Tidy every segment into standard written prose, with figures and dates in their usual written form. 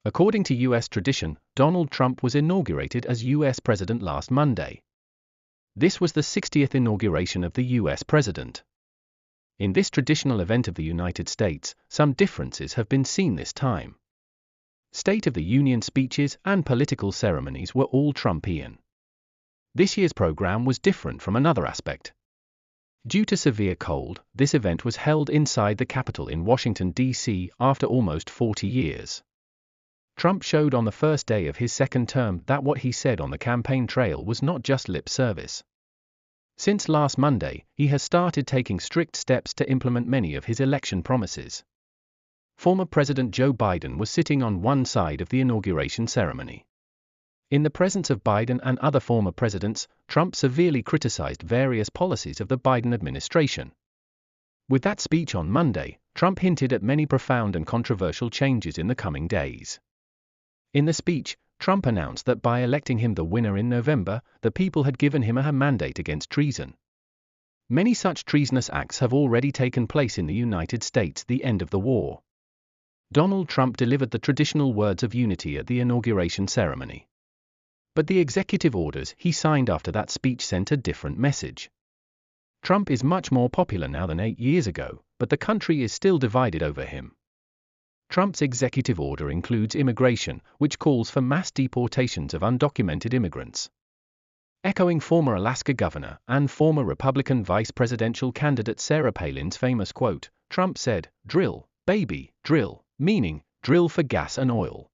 According to U.S. tradition, Donald Trump was inaugurated as U.S. President last Monday. This was the 60th inauguration of the U.S. President. In this traditional event of the United States, some differences have been seen this time. State of the Union speeches and political ceremonies were all Trumpian. This year's program was different from another aspect. Due to severe cold, this event was held inside the Capitol in Washington, D.C. after almost 40 years. Trump showed on the first day of his second term that what he said on the campaign trail was not just lip service. Since last Monday, he has started taking strict steps to implement many of his election promises. Former President Joe Biden was sitting on one side of the inauguration ceremony. In the presence of Biden and other former presidents, Trump severely criticized various policies of the Biden administration. With that speech on Monday, Trump hinted at many profound and controversial changes in the coming days. In the speech, Trump announced that by electing him the winner in November, the people had given him a mandate against treason. Many such treasonous acts have already taken place in the United States, the end of the war. Donald Trump delivered the traditional words of unity at the inauguration ceremony. But the executive orders he signed after that speech sent a different message. Trump is much more popular now than 8 years ago, but the country is still divided over him. Trump's executive order includes immigration, which calls for mass deportations of undocumented immigrants. Echoing former Alaska governor and former Republican vice presidential candidate Sarah Palin's famous quote, Trump said, "Drill, baby, drill," meaning, drill for gas and oil.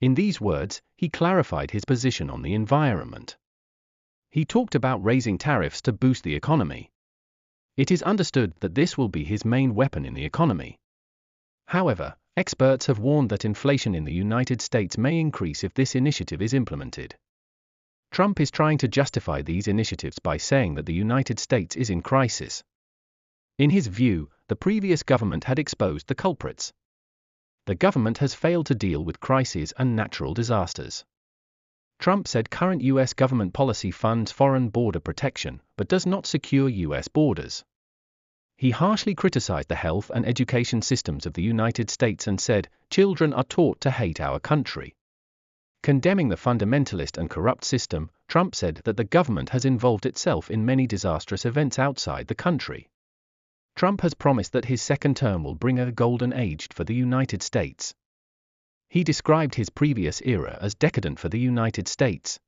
In these words, he clarified his position on the environment. He talked about raising tariffs to boost the economy. It is understood that this will be his main weapon in the economy. However, experts have warned that inflation in the United States may increase if this initiative is implemented. Trump is trying to justify these initiatives by saying that the United States is in crisis. In his view, the previous government had exposed the culprits. The government has failed to deal with crises and natural disasters. Trump said current U.S. government policy funds foreign border protection, but does not secure U.S. borders. He harshly criticized the health and education systems of the United States and said, "Children are taught to hate our country." Condemning the fundamentalist and corrupt system, Trump said that the government has involved itself in many disastrous events outside the country. Trump has promised that his second term will bring a golden age for the United States. He described his previous era as decadent for the United States.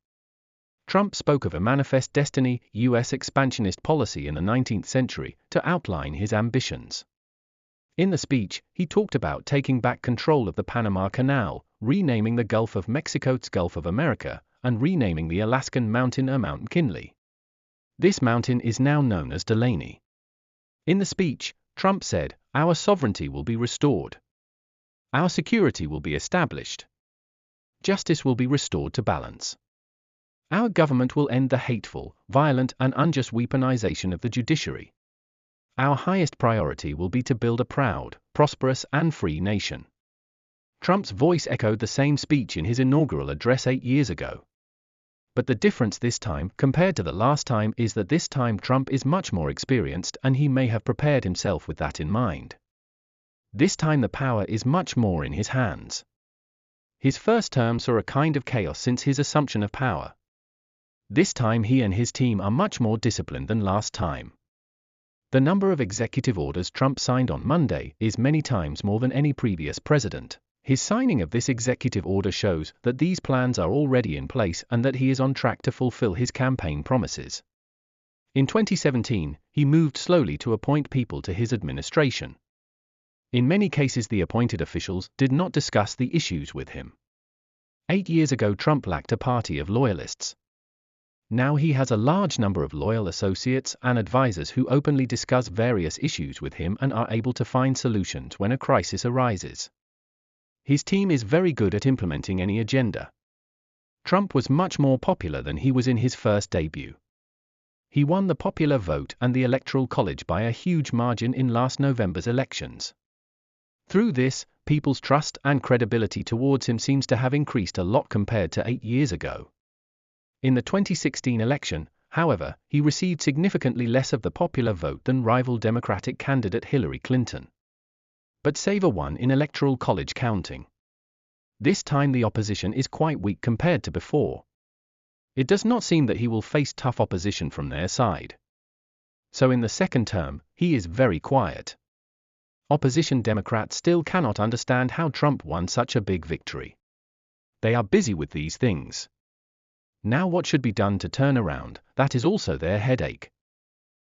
Trump spoke of a manifest destiny, U.S. expansionist policy in the 19th century, to outline his ambitions. In the speech, he talked about taking back control of the Panama Canal, renaming the Gulf of Mexico's Gulf of America, and renaming the Alaskan mountain Mount McKinley. This mountain is now known as Delaney. In the speech, Trump said, "Our sovereignty will be restored. Our security will be established. Justice will be restored to balance. Our government will end the hateful, violent, and unjust weaponization of the judiciary. Our highest priority will be to build a proud, prosperous, and free nation." Trump's voice echoed the same speech in his inaugural address 8 years ago. But the difference this time, compared to the last time, is that this time Trump is much more experienced and he may have prepared himself with that in mind. This time the power is much more in his hands. His first term saw a kind of chaos since his assumption of power. This time he and his team are much more disciplined than last time. The number of executive orders Trump signed on Monday is many times more than any previous president. His signing of this executive order shows that these plans are already in place and that he is on track to fulfill his campaign promises. In 2017, he moved slowly to appoint people to his administration. In many cases, the appointed officials did not discuss the issues with him. 8 years ago, Trump lacked a party of loyalists. Now he has a large number of loyal associates and advisors who openly discuss various issues with him and are able to find solutions when a crisis arises. His team is very good at implementing any agenda. Trump was much more popular than he was in his first debut. He won the popular vote and the Electoral College by a huge margin in last November's elections. Through this, people's trust and credibility towards him seems to have increased a lot compared to 8 years ago. In the 2016 election, however, he received significantly less of the popular vote than rival Democratic candidate Hillary Clinton. But Saver won in Electoral College counting. This time the opposition is quite weak compared to before. It does not seem that he will face tough opposition from their side. So in the second term, he is very quiet. Opposition Democrats still cannot understand how Trump won such a big victory. They are busy with these things. Now what should be done to turn around, that is also their headache.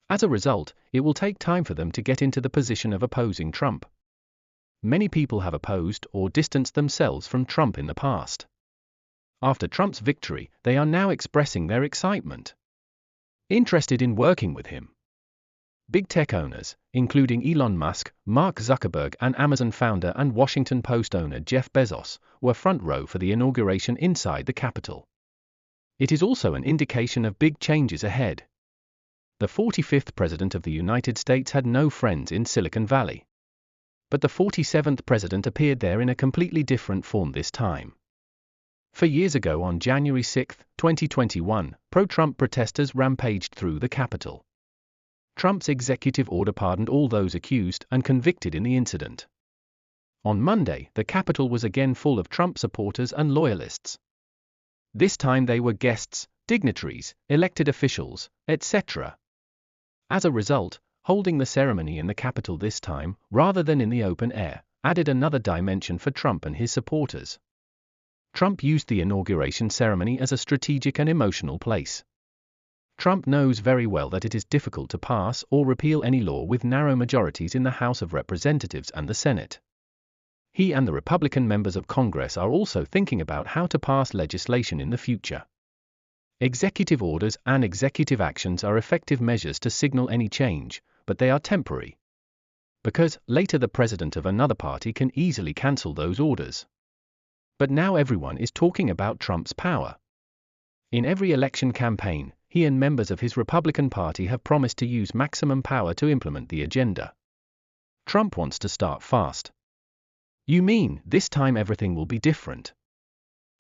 As a result, it will take time for them to get into the position of opposing Trump. Many people have opposed or distanced themselves from Trump in the past. After Trump's victory, they are now expressing their excitement, interested in working with him. Big tech owners, including Elon Musk, Mark Zuckerberg, and Amazon founder and Washington Post owner Jeff Bezos, were front row for the inauguration inside the Capitol. It is also an indication of big changes ahead. The 45th President of the United States had no friends in Silicon Valley. But the 47th President appeared there in a completely different form this time. 4 years ago on January 6, 2021, pro-Trump protesters rampaged through the Capitol. Trump's executive order pardoned all those accused and convicted in the incident. On Monday, the Capitol was again full of Trump supporters and loyalists. This time they were guests, dignitaries, elected officials, etc. As a result, holding the ceremony in the Capitol this time, rather than in the open air, added another dimension for Trump and his supporters. Trump used the inauguration ceremony as a strategic and emotional place. Trump knows very well that it is difficult to pass or repeal any law with narrow majorities in the House of Representatives and the Senate. He and the Republican members of Congress are also thinking about how to pass legislation in the future. Executive orders and executive actions are effective measures to signal any change, but they are temporary. Because later the president of another party can easily cancel those orders. But now everyone is talking about Trump's power. In every election campaign, he and members of his Republican Party have promised to use maximum power to implement the agenda. Trump wants to start fast. You mean, this time everything will be different?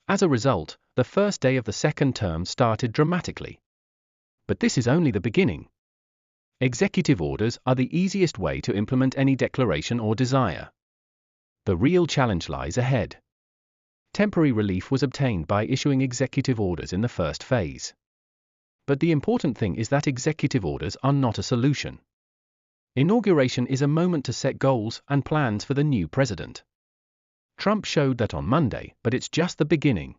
As a result, the first day of the second term started dramatically. But this is only the beginning. Executive orders are the easiest way to implement any declaration or desire. The real challenge lies ahead. Temporary relief was obtained by issuing executive orders in the first phase. But the important thing is that executive orders are not a solution. Inauguration is a moment to set goals and plans for the new president. Trump showed that on Monday, but it's just the beginning.